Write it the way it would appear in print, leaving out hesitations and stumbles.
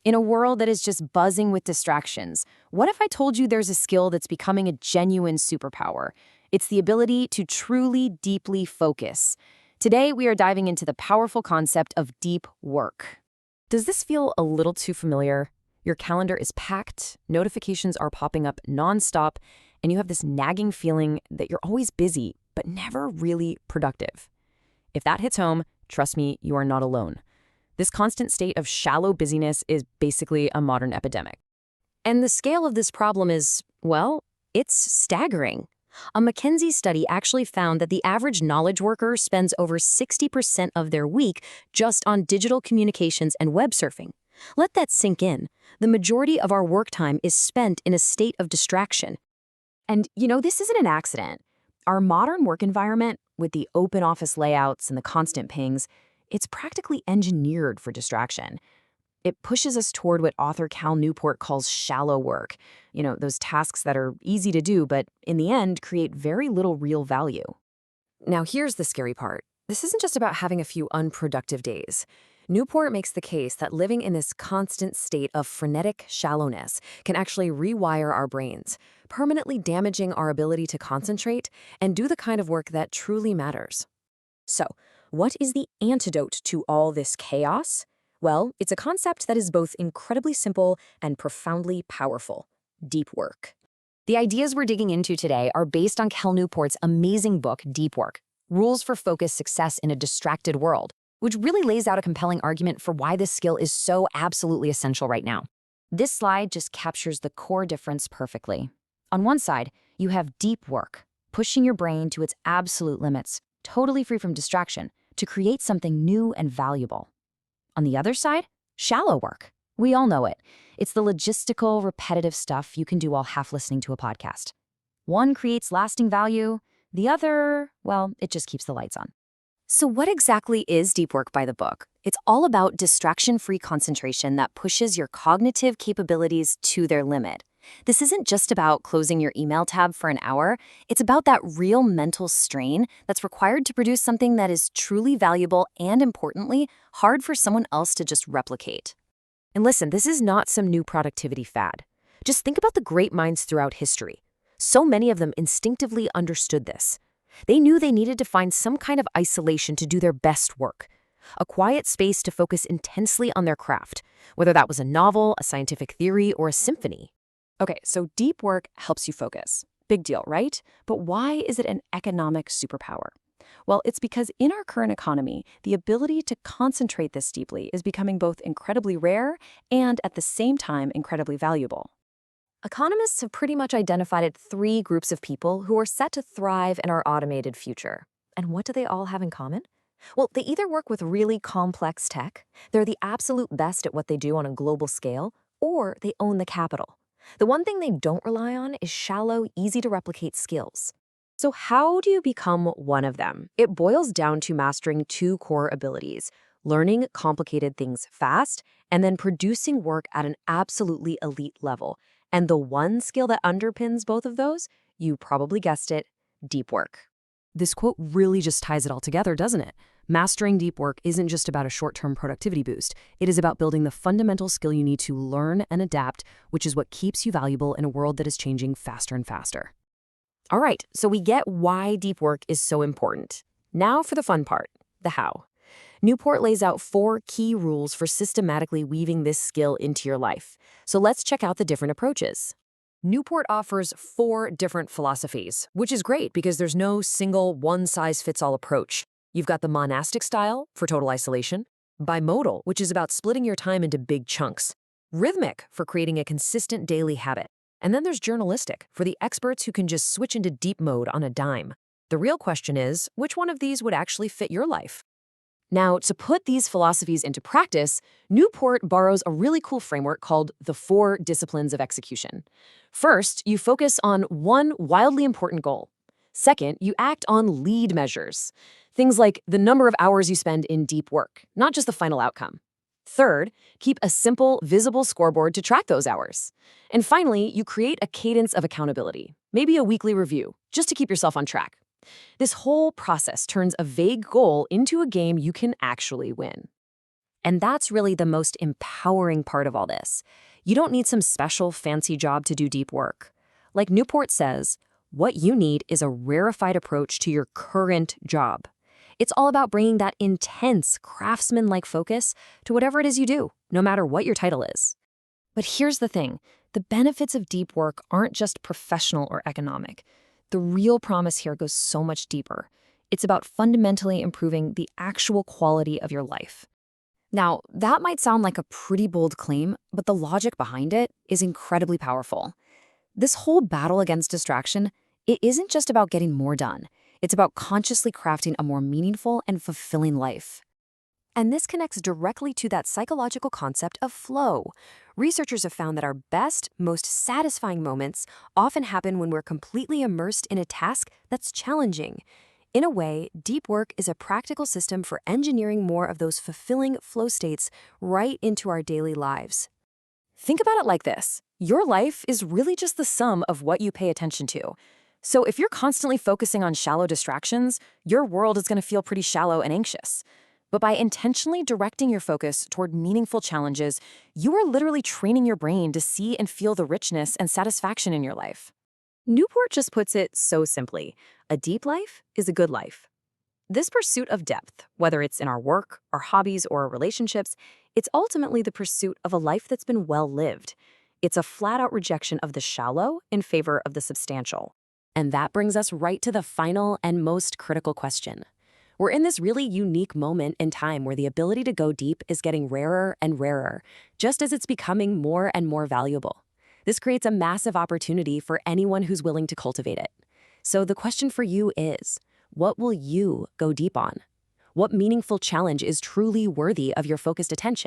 In a world that is just buzzing with distractions, what if I told you there's a skill that's becoming a genuine superpower? It's the ability to truly, deeply focus. Today, we are diving into the powerful concept of deep work. Does this feel a little too familiar? Your calendar is packed, notifications are popping up nonstop, and you have this nagging feeling that you're always busy, but never really productive. If that hits home, trust me, you are not alone. This constant state of shallow busyness is basically a modern epidemic. And the scale of this problem is, well, it's staggering. A McKinsey study actually found that the average knowledge worker spends over 60% of their week just on digital communications and web surfing. Let that sink in. The majority of our work time is spent in a state of distraction. And, this isn't an accident. Our modern work environment, with the open office layouts and the constant pings, it's practically engineered for distraction. It pushes us toward what author Cal Newport calls shallow work. Those tasks that are easy to do, but in the end create very little real value. Now, here's the scary part. This isn't just about having a few unproductive days. Newport makes the case that living in this constant state of frenetic shallowness can actually rewire our brains, permanently damaging our ability to concentrate and do the kind of work that truly matters. So, what is the antidote to all this chaos? Well, it's a concept that is both incredibly simple and profoundly powerful: deep work. The ideas we're digging into today are based on Cal Newport's amazing book, Deep Work: Rules for Focused Success in a Distracted World, which really lays out a compelling argument for why this skill is so absolutely essential right now. This slide just captures the core difference perfectly. On one side, you have deep work, pushing your brain to its absolute limits, totally free from distraction, to create something new and valuable. On the other side, shallow work. We all know it. It's the logistical, repetitive stuff you can do while half listening to a podcast. One creates lasting value, the other, well, it just keeps the lights on. So what exactly is deep work by the book? It's all about distraction-free concentration that pushes your cognitive capabilities to their limit. This isn't just about closing your email tab for an hour. It's about that real mental strain that's required to produce something that is truly valuable and, importantly, hard for someone else to just replicate. And listen, this is not some new productivity fad. Just think about the great minds throughout history. So many of them instinctively understood this. They knew they needed to find some kind of isolation to do their best work, a quiet space to focus intensely on their craft, whether that was a novel, a scientific theory, or a symphony. Okay, so deep work helps you focus. Big deal, right? But why is it an economic superpower? Well, it's because in our current economy, the ability to concentrate this deeply is becoming both incredibly rare and, at the same time, incredibly valuable. Economists have pretty much identified three groups of people who are set to thrive in our automated future. And what do they all have in common? Well, they either work with really complex tech, they're the absolute best at what they do on a global scale, or they own the capital. The one thing they don't rely on is shallow, easy-to-replicate skills. So how do you become one of them? It boils down to mastering two core abilities: learning complicated things fast, and then producing work at an absolutely elite level. And the one skill that underpins both of those, you probably guessed it, deep work. This quote really just ties it all together, doesn't it? Mastering deep work isn't just about a short-term productivity boost. It is about building the fundamental skill you need to learn and adapt, which is what keeps you valuable in a world that is changing faster and faster. All right, so we get why deep work is so important. Now for the fun part, the how. Newport lays out 4 key rules for systematically weaving this skill into your life. So let's check out the different approaches. Newport offers 4 different philosophies, which is great because there's no single one-size-fits-all approach. You've got the monastic style for total isolation, bimodal, which is about splitting your time into big chunks, rhythmic for creating a consistent daily habit, and then there's journalistic for the experts who can just switch into deep mode on a dime. The real question is, which one of these would actually fit your life? Now, to put these philosophies into practice, Newport borrows a really cool framework called the 4 disciplines of execution. First, you focus on one wildly important goal. Second, you act on lead measures, things like the number of hours you spend in deep work, not just the final outcome. Third, keep a simple, visible scoreboard to track those hours. And finally, you create a cadence of accountability, maybe a weekly review, just to keep yourself on track. This whole process turns a vague goal into a game you can actually win. And that's really the most empowering part of all this. You don't need some special fancy job to do deep work. Like Newport says, what you need is a rarefied approach to your current job. It's all about bringing that intense, craftsman-like focus to whatever it is you do, no matter what your title is. But here's the thing. The benefits of deep work aren't just professional or economic. The real promise here goes so much deeper. It's about fundamentally improving the actual quality of your life. Now, that might sound like a pretty bold claim, but the logic behind it is incredibly powerful. This whole battle against distraction, it isn't just about getting more done. It's about consciously crafting a more meaningful and fulfilling life. And this connects directly to that psychological concept of flow. Researchers have found that our best, most satisfying moments often happen when we're completely immersed in a task that's challenging. In a way, deep work is a practical system for engineering more of those fulfilling flow states right into our daily lives. Think about it like this. Your life is really just the sum of what you pay attention to. So if you're constantly focusing on shallow distractions, your world is going to feel pretty shallow and anxious. But by intentionally directing your focus toward meaningful challenges, you are literally training your brain to see and feel the richness and satisfaction in your life. Newport just puts it so simply: a deep life is a good life. This pursuit of depth, whether it's in our work, our hobbies, or our relationships, it's ultimately the pursuit of a life that's been well lived. It's a flat-out rejection of the shallow in favor of the substantial. And that brings us right to the final and most critical question. We're in this really unique moment in time where the ability to go deep is getting rarer and rarer, just as it's becoming more and more valuable. This creates a massive opportunity for anyone who's willing to cultivate it. So the question for you is, what will you go deep on? What meaningful challenge is truly worthy of your focused attention?